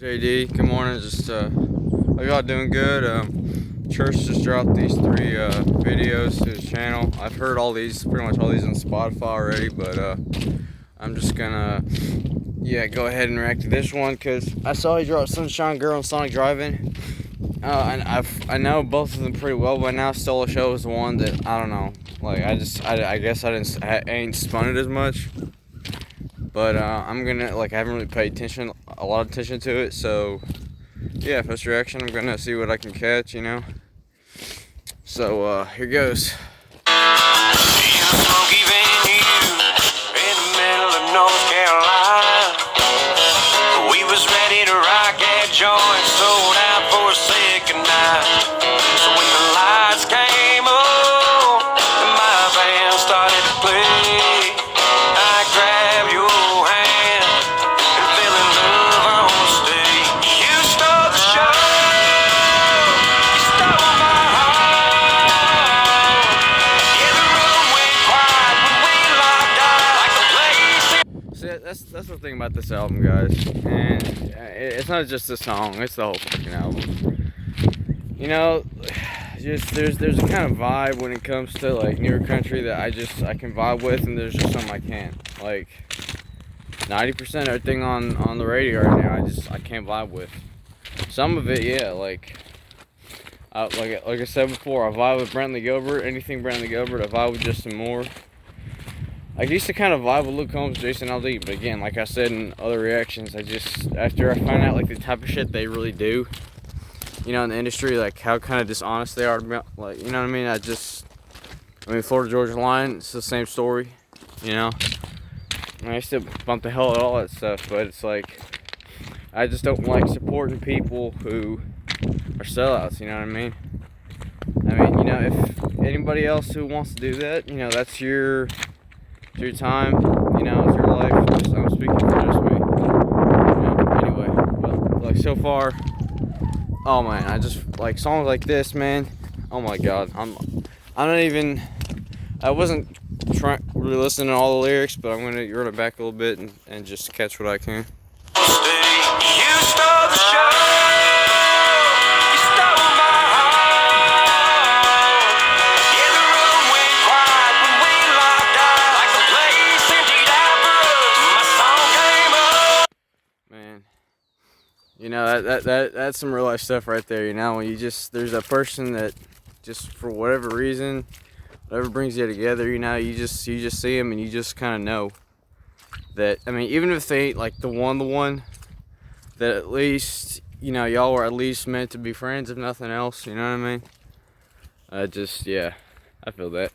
JD, good morning. Just hope y'all doing good. Church just dropped these 3 videos to his channel. I've heard pretty much all these on Spotify already, but I'm just gonna go ahead and react to this one because I saw he dropped Sunshine Girl and Sonic Driving. And I know both of them pretty well by now. Solo Show is the one that I don't know. Like I guess I ain't spun it as much. But I'm gonna I haven't really paid a lot of attention to it, so yeah, first reaction, I'm gonna see what I can catch, So here goes. We was ready to rock that joint, sold out for a second night. So when the lights came on and my band started to play, I grabbed your hand and fell in love on stage. You stole the show, you stole my heart. Yeah, the room went quiet when we locked eyes like a place. See, that's the thing about this album, guys, and it's not just the song; it's the whole fucking album. Just there's a kind of vibe when it comes to like newer country that I can vibe with, and there's just some I can't. Like 90% everything on the radio right now, I can't vibe with. Some of it, yeah, like I said before, I vibe with Brantley Gilbert. Anything Brantley Gilbert, I vibe with Justin Moore. I used to kind of vibe with Luke Combs, Jason Aldean, but again, like I said in other reactions, after I find out like the type of shit they really do, in the industry, like how kind of dishonest they are, like, you know what I mean? Florida Georgia Line, it's the same story, I used to bump the hell out of all that stuff, but it's like, I just don't like supporting people who are sellouts, you know what I mean? If anybody else who wants to do that, that's your time, it's your life. I'm speaking for just me. Anyway, but like so far, oh man, I just like songs like this, man. Oh my god, I wasn't really listening to all the lyrics, but I'm gonna run it back a little bit and just catch what I can. You stole the show. That's some real life stuff right there, when there's a person that just for whatever reason, whatever brings you together, you just see them and you just kind of know that, even if they ain't like the one, that at least, y'all were at least meant to be friends, if nothing else, you know what I mean? I feel that.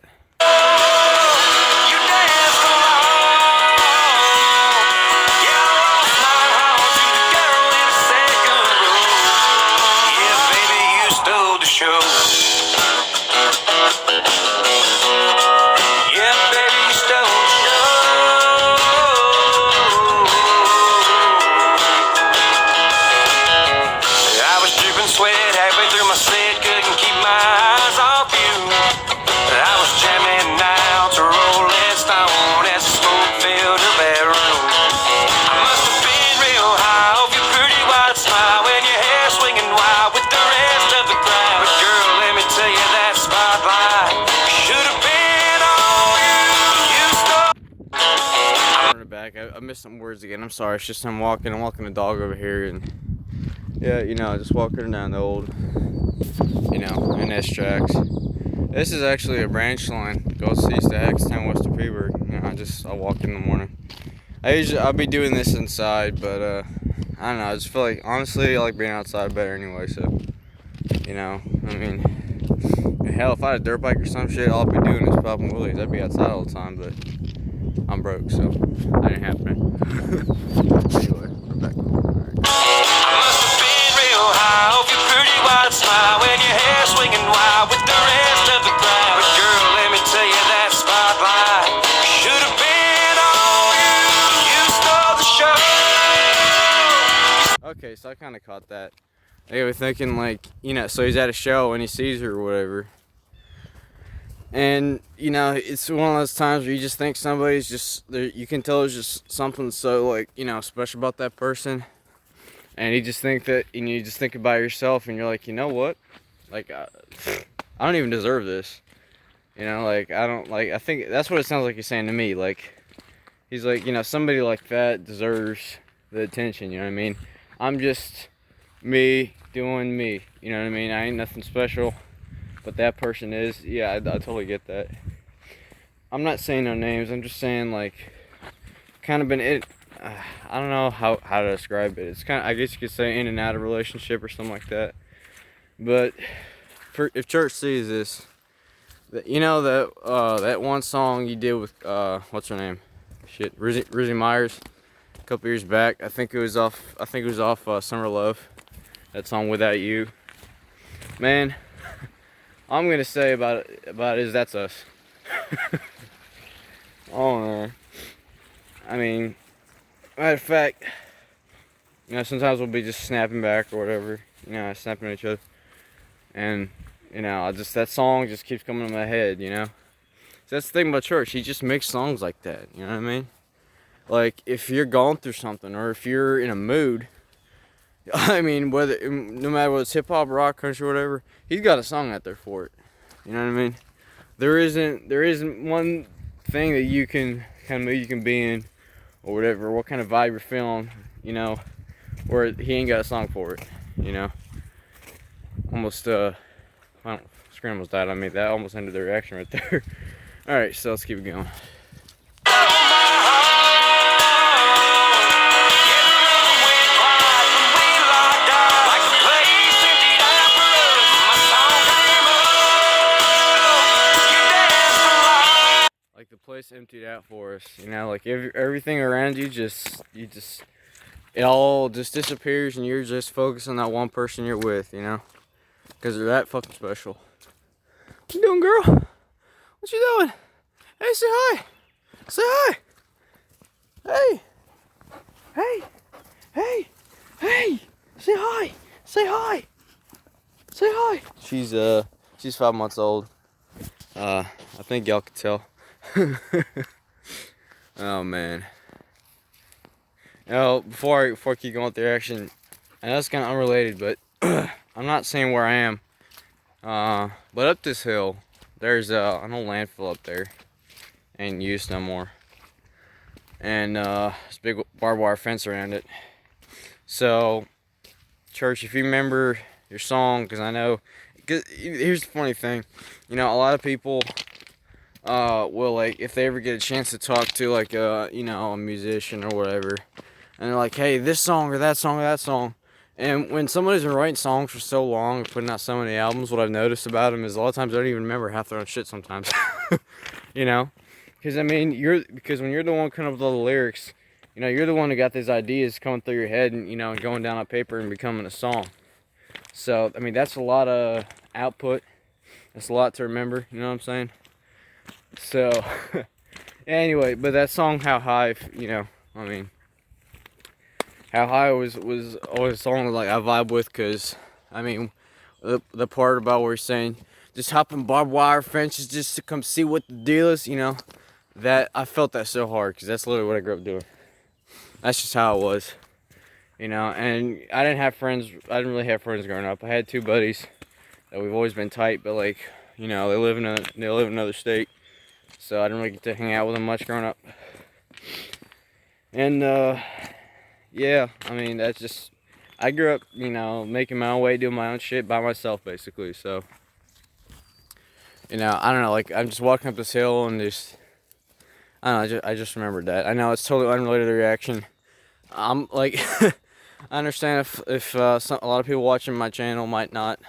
Sweat halfway through my set, couldn't keep my eyes off you. I was jamming out to Rolling Stone as the smoke filled her bedroom. I must have been real high off your pretty white smile when your hair swinging wild with the rest of the crowd. But girl, let me tell you, that spotlight should have been on you. You stole. I'm running back. I missed some words again. I'm sorry. It's just I'm walking the dog over here and. Yeah, just walking down the old, NS tracks. This is actually a branch line. Goes east to Hackstown, west of Petersburg. I walk in the morning. I'll be doing this inside, but I don't know. I just feel like, honestly, I like being outside better anyway. So, hell, if I had a dirt bike or some shit, all I'd be doing is popping wheelies. I'd be outside all the time, but I'm broke, so that ain't happening. Anyway, we're back. Smile when your hair swinging wild with the rest of the crowd. But girl, let me tell you, that spotlight should have been on you. You stole the show. Okay, so I kind of caught that. I was thinking so he's at a show and he sees her or whatever. And, it's one of those times where you just think somebody's just, you can tell there's just something so, special about that person. And you just think that, and you just think about yourself, and you're like, you know what? Like, I don't even deserve this. You know, like, I think that's what it sounds like you're saying to me. Like, he's like, you know, somebody like that deserves the attention, you know what I mean? I'm just me doing me, you know what I mean? I ain't nothing special, but that person is. Yeah, I totally get that. I'm not saying no names, I'm just saying, like, kind of been it. I don't know how to describe it. It's kind of, I guess you could say, in and out of relationship or something like that. But if church sees this, you know that one song you did with what's her name? Shit, Rizzy Myers, a couple years back. I think it was off Summer Love. That song, Without You. Man, all I'm gonna say about it is that's us. Oh man. I mean, matter of fact, you know, sometimes we'll be just snapping back or whatever, you know, snapping at each other. And, you know, that song just keeps coming to my head, you know. So that's the thing about church, he just makes songs like that, you know what I mean? Like, if you're going through something, or if you're in a mood, I mean, no matter whether it's hip-hop, rock, country, or whatever, he's got a song out there for it, you know what I mean? There isn't one thing that you can, kind of mood you can be in, or whatever, what kind of vibe you're feeling, you know, where he ain't got a song for it, you know. Almost, screen almost died on me. That almost ended the reaction right there. Alright, so let's keep it going. Like the place emptied out for us, you know, like everything around you it all just disappears, and you're just focused on that one person you're with, you know, because they're that fucking special. What you doing, girl? What you doing? Hey, say hi. Say hi. Hey. Hey. Hey. Hey. Say hi. Say hi. Say hi. She's 5 months old. I think y'all can tell. Oh man. Now, before I keep going with the reaction, I know it's kind of unrelated, but I'm not saying where I am. But up this hill, there's an old landfill up there, ain't used no more, and there's a big barbed wire fence around it. So, church, if you remember your song, because I know, here's the funny thing, you know, a lot of people will, like, if they ever get a chance to talk to, like, you know, a musician or whatever, and they're like, hey, this song or that song or that song. And when somebody's been writing songs for so long, putting out so many albums, what I've noticed about them is a lot of times I don't even remember half their own shit sometimes. You know? Because, I mean, because when you're the one coming up with all the lyrics, you know, you're the one who got these ideas coming through your head and, you know, going down on paper and becoming a song. So, I mean, that's a lot of output. That's a lot to remember, you know what I'm saying? So, anyway, but that song, How High, you know, I mean, How High was always a song like I vibe with, because, I mean, the part about where he's saying, just hopping barbed wire fences just to come see what the deal is, you know, that, I felt that so hard, because that's literally what I grew up doing. That's just how it was, you know, and I didn't really have friends growing up. I had 2 buddies that we've always been tight, but, like, you know, they live in another state, so I didn't really get to hang out with them much growing up. And, yeah, I mean, that's just, I grew up, you know, making my own way, doing my own shit by myself, basically, so, you know, I don't know, like, I'm just walking up this hill, and just, I don't know, I just remembered that. I know it's totally unrelated to the reaction. I'm, like, I understand if a lot of people watching my channel might not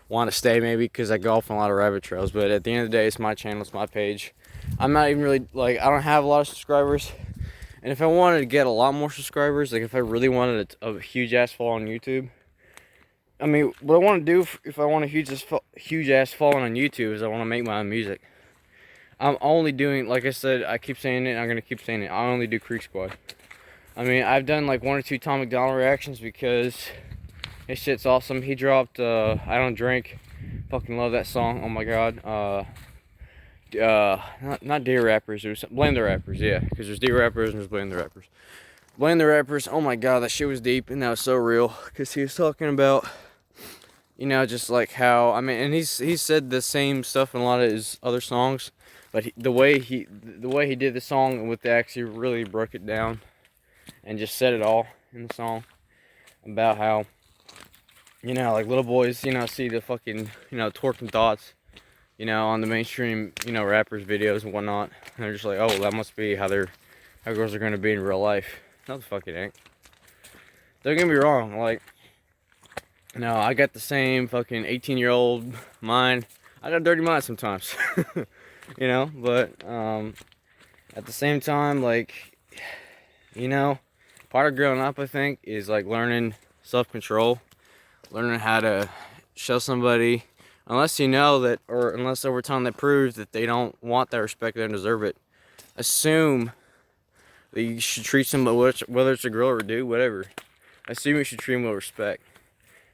want to stay, maybe, because I go off on a lot of rabbit trails, but at the end of the day, it's my channel, it's my page. I'm not even really, like, I don't have a lot of subscribers. And if I wanted to get a lot more subscribers, like if I really wanted a huge ass fall on YouTube, I mean, what I want to do if I want a huge ass following on YouTube is I want to make my own music. I'm only doing, like I said, I keep saying it, and I'm going to keep saying it, I only do Creek Squad. I mean, I've done like 1 or 2 Tom McDonald reactions because his shit's awesome. He dropped I Don't Drink. Fucking love that song. Oh my god. Not Dear Rappers, it was Blame the Rappers, yeah, because there's Dear Rappers and there's Blame the Rappers. blame the rappers. Oh my god, that shit was deep and that was so real. Cause he was talking about, you know, just like how, I mean, and he's said the same stuff in a lot of his other songs, but the way he did the song with the axe, he really broke it down and just said it all in the song about how, you know, like little boys, you know, see the fucking, you know, twerking thoughts, you know, on the mainstream, you know, rappers videos and whatnot, and they're just like, oh, that must be how girls are gonna be in real life. No, the fuck it ain't. Don't get me wrong, like, no, I got the same fucking 18-year-old mind. I got a dirty mind sometimes, you know, but at the same time, like, you know, part of growing up, I think, is like learning self-control, learning how to show somebody, unless you know that, or unless over time that proves that they don't want that respect, they don't deserve it, assume that you should treat somebody, whether it's a girl or a dude, whatever, assume you should treat them with respect.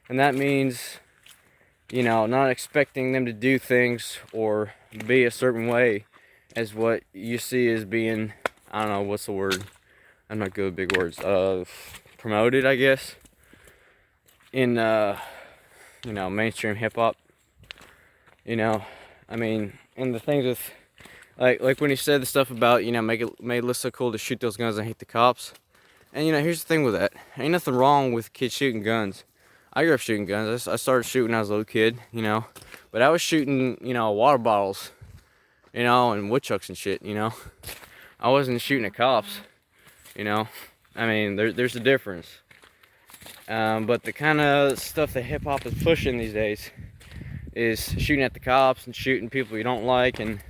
And that means, you know, not expecting them to do things or be a certain way as what you see as being, I don't know, what's the word? I'm not good with big words. Promoted, I guess, in, you know, mainstream hip-hop. You know, I mean, and the things with, like when he said the stuff about, you know, make it look so cool to shoot those guns and hate the cops. And, you know, here's the thing with that. Ain't nothing wrong with kids shooting guns. I grew up shooting guns. I started shooting when I was a little kid, you know. But I was shooting, you know, water bottles, you know, and woodchucks and shit, you know. I wasn't shooting at cops, you know. I mean, there's a difference. But the kind of stuff that hip-hop is pushing these days is shooting at the cops and shooting people you don't like and,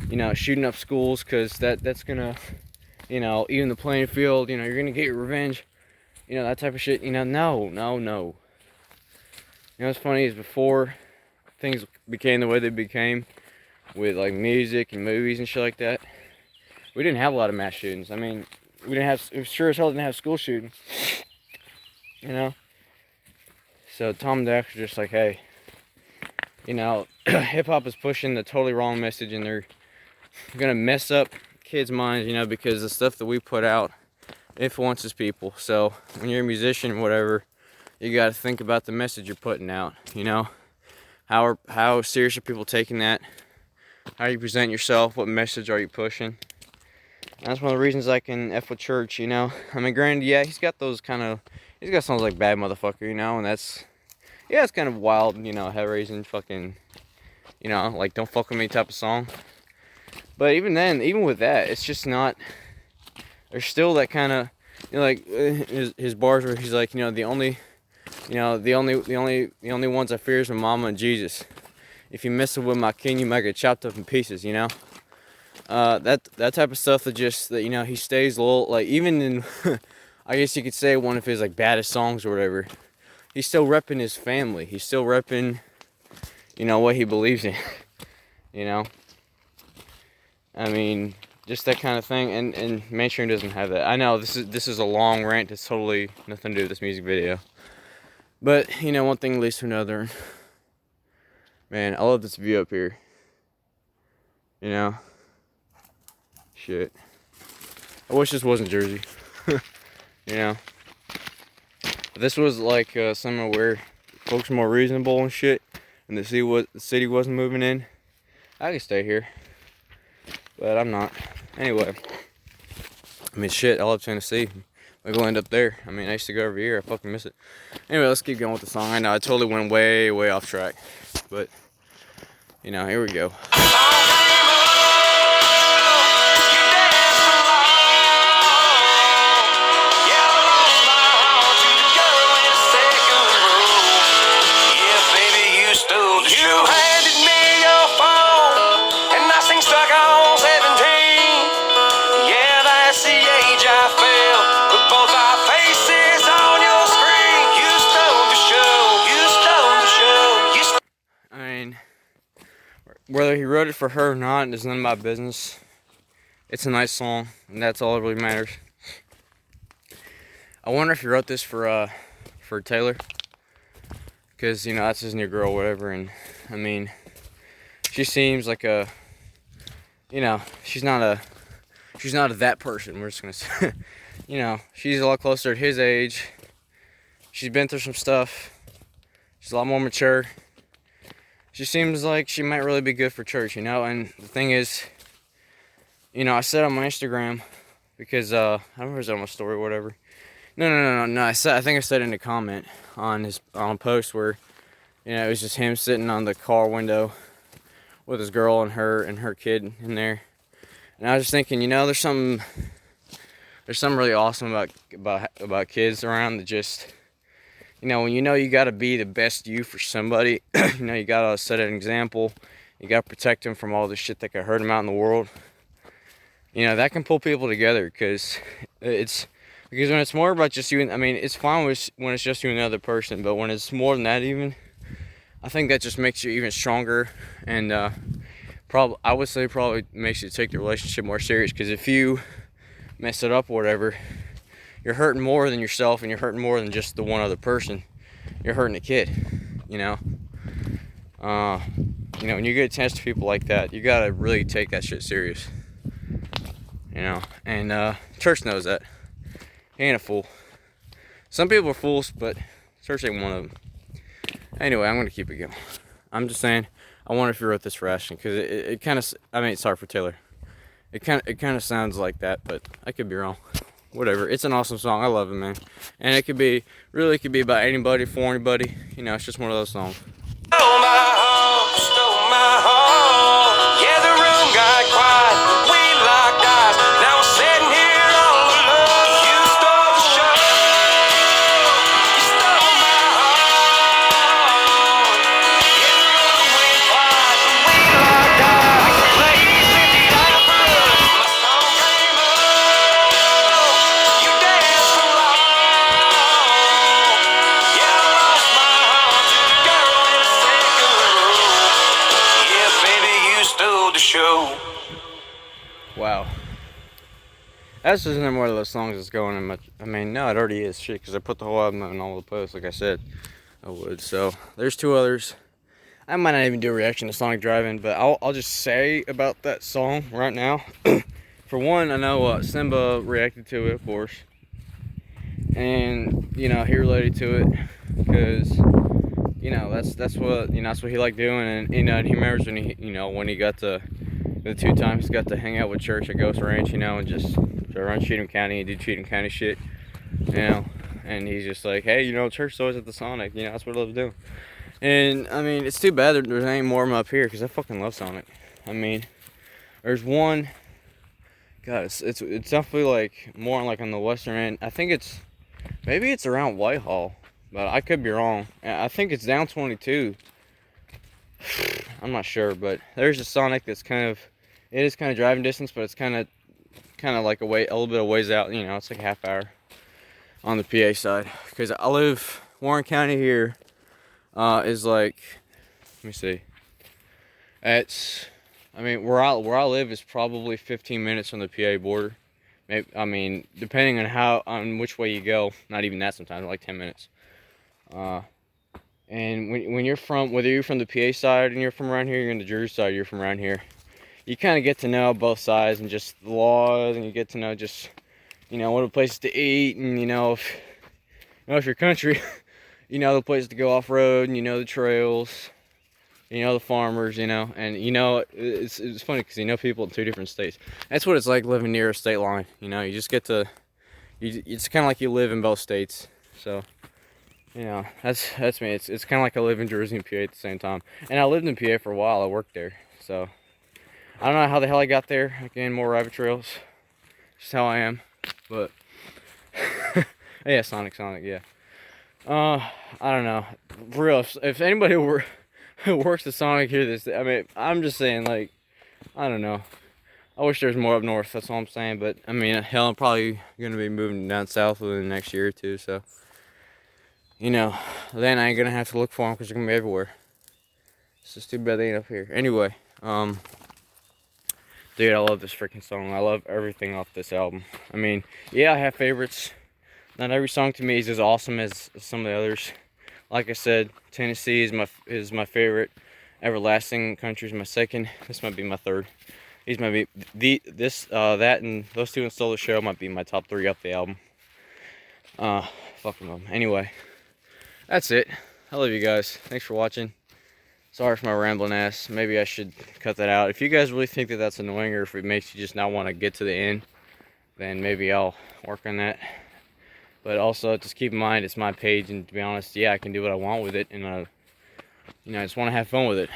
you know, shooting up schools because that's going to, you know, even the playing field, you know, you're going to get your revenge, you know, that type of shit. You know, no. You know what's funny is before things became the way they became with like music and movies and shit like that, we didn't have a lot of mass shootings. I mean, we sure as hell didn't have school shootings, you know? So Tom and Dax were just like, hey, you know, hip-hop is pushing the totally wrong message and they're gonna mess up kids' minds, you know, because the stuff that we put out influences people. So when you're a musician or whatever, you got to think about the message you're putting out, you know. How serious are people taking that? How you present yourself? What message are you pushing? And that's one of the reasons I can F with Church, you know. I mean, granted, yeah, he's got songs like Bad Motherfucker, you know, and that's, yeah, it's kind of wild, you know, head-raising fucking, you know, like don't fuck with me type of song. But even then, even with that, it's just not, there's still that kind of, you know, like his bars where he's like, you know, the only ones I fear is my mama and Jesus. If you mess with my king, you might get chopped up in pieces, you know. That type of stuff that you know, he stays a little, like, even in I guess you could say one of his like baddest songs or whatever, he's still repping his family. He's still repping, you know, what he believes in. You know. I mean, just that kind of thing, and mainstream doesn't have that. I know this is a long rant. It's totally nothing to do with this music video. But, you know, one thing leads to another. Man, I love this view up here. You know? Shit. I wish this wasn't Jersey. You know? If this was like somewhere where folks are more reasonable and shit, and the city wasn't moving in, I could stay here. But I'm not. Anyway. I mean, shit, I love Tennessee. Maybe we'll end up there. I mean, I used to go every year. I fucking miss it. Anyway, let's keep going with the song. I know I totally went way off track. But, you know, here we go. Whether he wrote it for her or not is none of my business. It's a nice song, and that's all that really matters. I wonder if he wrote this for Taylor, because, you know, that's his new girl, whatever. And I mean, she seems like a, you know, she's not a that person. We're just gonna say, you know, she's a lot closer to his age. She's been through some stuff. She's a lot more mature. She seems like she might really be good for church, you know. And the thing is, you know, I said on my Instagram because I don't remember if it was on my story or whatever. No. I think I said in a comment on a post where, you know, it was just him sitting on the car window with his girl and her kid in there. And I was just thinking, you know, there's something really awesome about kids around that just, you know, when you know you got to be the best you for somebody, you know, you got to set an example. You got to protect them from all the shit that could hurt them out in the world. You know, that can pull people together because when it's more about just you, I mean, it's fine when it's just you and another person, but when it's more than that even, I think that just makes you even stronger, and I would say probably makes you take the relationship more serious, because if you mess it up or whatever, you're hurting more than yourself, and you're hurting more than just the one other person. You're hurting a kid, you know. You know, when you get attached to people like that, you gotta really take that shit serious. You know, and Church knows that. He ain't a fool. Some people are fools, but Church ain't one of them. Anyway, I'm gonna keep it going. I'm just saying, I wonder if you wrote this for Ashton, because it kind of, I mean, sorry for Taylor. It kind of sounds like that, but I could be wrong. Whatever. It's an awesome song. I love it, man. And it could be about anybody, for anybody. You know, it's just one of those songs. Stole my heart. Yeah, the room got quiet. We locked eyes. Now we're sitting here all alone. You stole the show. You stole my heart. Yeah, the room went quiet. We locked eyes. Ladies in the opera. My song came up. You danced along. Yeah, I lost my heart to the girl in the second row. Yeah, baby, you stole the show. Wow. That's just another one of those songs that's going in my, I mean, no, it already is, shit, because I put the whole album in all the posts, like I said I would. So, there's two others. I might not even do a reaction to Sonic Drive-In, but I'll just say about that song right now. For one, I know Simba reacted to it, of course. And, you know, he related to it, because, you know, that's what he liked doing. And, you know, and he remembers when when he got to, the 2 times he got to hang out with Church at Ghost Ranch, you know, and just run Cheatham County and do Cheatham County shit, you know. And he's just like, hey, you know, Church's always at the Sonic, you know, that's what I love doing. And, I mean, it's too bad there's ain't more of them up here, because I fucking love Sonic. I mean, there's one, God, it's definitely, like, more like on the western end. I think maybe it's around Whitehall, but I could be wrong. I think it's down 22. I'm not sure, but there's a Sonic that's it is kind of driving distance, but it's kind of like a little bit of ways out, you know. It's like a half hour on the PA side, because I live Warren County here. Is like, let me see. I mean, where I live is probably 15 minutes from the PA border. Maybe, I mean, depending on which way you go, not even that sometimes, like 10 minutes. And when you're whether you're from the PA side and you're from around here, you're in the Jersey side, you're from around here, you kind of get to know both sides and just the laws, and you get to know just, you know, what are places to eat, and, you know, if you're country, you know the places to go off-road, and you know the trails, you know the farmers, you know, and, you know, it's funny because you know people in 2 different states. That's what it's like living near a state line, you know. You just get to, it's kind of like you live in both states, so, you know, that's me. It's kind of like I live in Jersey and PA at the same time. And I lived in PA for a while. I worked there, so I don't know how the hell I got there. Again, more rabbit trails, just how I am. But yeah, Sonic, yeah. I don't know. For real, if anybody who works at Sonic hear this, I mean, I'm just saying, like, I don't know. I wish there was more up north. That's all I'm saying. But I mean, hell, I'm probably gonna be moving down south within the next year or two, so. You know, then I ain't gonna have to look for them because they're gonna be everywhere. It's just too bad they ain't up here. Anyway, dude, I love this freaking song. I love everything off this album. I mean, yeah, I have favorites. Not every song to me is as awesome as some of the others. Like I said, Tennessee is my favorite. Everlasting Country is my second. This might be my third. These might be that and those two in Stole the Show might be my top 3 off the album. Fucking them. Anyway, that's it. I love you guys. Thanks for watching. Sorry for my rambling ass. Maybe I should cut that out. If you guys really think that that's annoying, or if it makes you just not want to get to the end, then maybe I'll work on that. But also, just keep in mind, it's my page, and to be honest, yeah, I can do what I want with it, and I just want to have fun with it.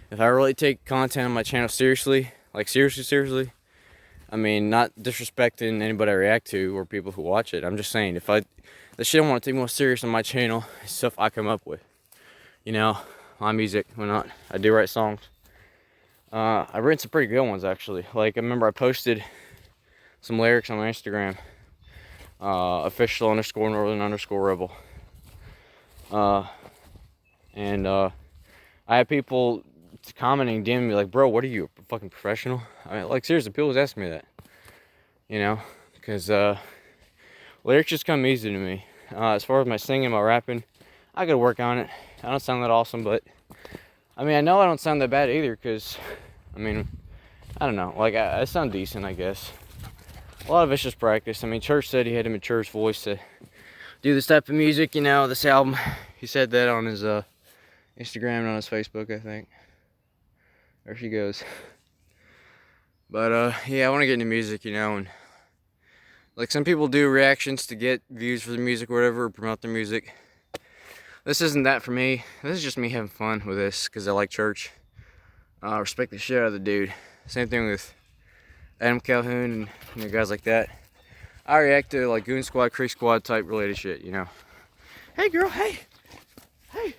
If I really take content on my channel seriously, like seriously, I mean, not disrespecting anybody I react to or people who watch it. I'm just saying, the shit I want to take more serious on my channel is stuff I come up with. You know, my music, I do write songs. I've written some pretty good ones, actually. Like, I remember I posted some lyrics on my Instagram. official_northern_rebel. I have people commenting, DMing me like, bro, what are you, a fucking professional? I mean, like, seriously, people always ask me that. You know, because lyrics just come easy to me. As far as my singing, my rapping, I gotta work on it. I don't sound that awesome, but I mean, I know I don't sound that bad either, because I mean, I don't know, like, I sound decent, I guess. A lot of it's just practice. I mean, Church said he had a mature voice to do this type of music, you know, this album. He said that on his Instagram and on his Facebook, I think. There she goes. But yeah, I want to get into music, you know, and like, some people do reactions to get views for the music or whatever, or promote their music. This isn't that for me. This is just me having fun with this because I like Church. I respect the shit out of the dude. Same thing with Adam Calhoun and, you know, guys like that. I react to like Goon Squad, Creek Squad type related shit, you know. Hey girl, hey! Hey!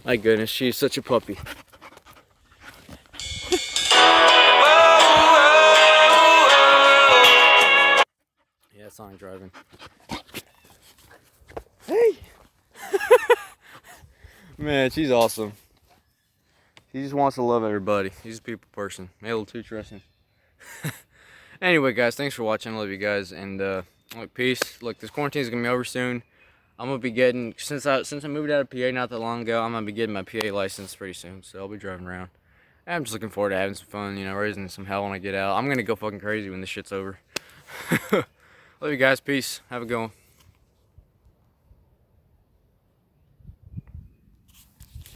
My goodness, she's such a puppy. Yeah, that's on driving. Hey! Man, she's awesome. She just wants to love everybody. She's a people person. Maybe a little too trusting. Anyway, guys, thanks for watching. I love you guys, and look, peace. Look, this quarantine is gonna be over soon. I'm gonna be getting, since I moved out of PA not that long ago, I'm gonna be getting my PA license pretty soon. So I'll be driving around. And I'm just looking forward to having some fun, you know, raising some hell when I get out. I'm gonna go fucking crazy when this shit's over. Love you guys. Peace. Have a good one.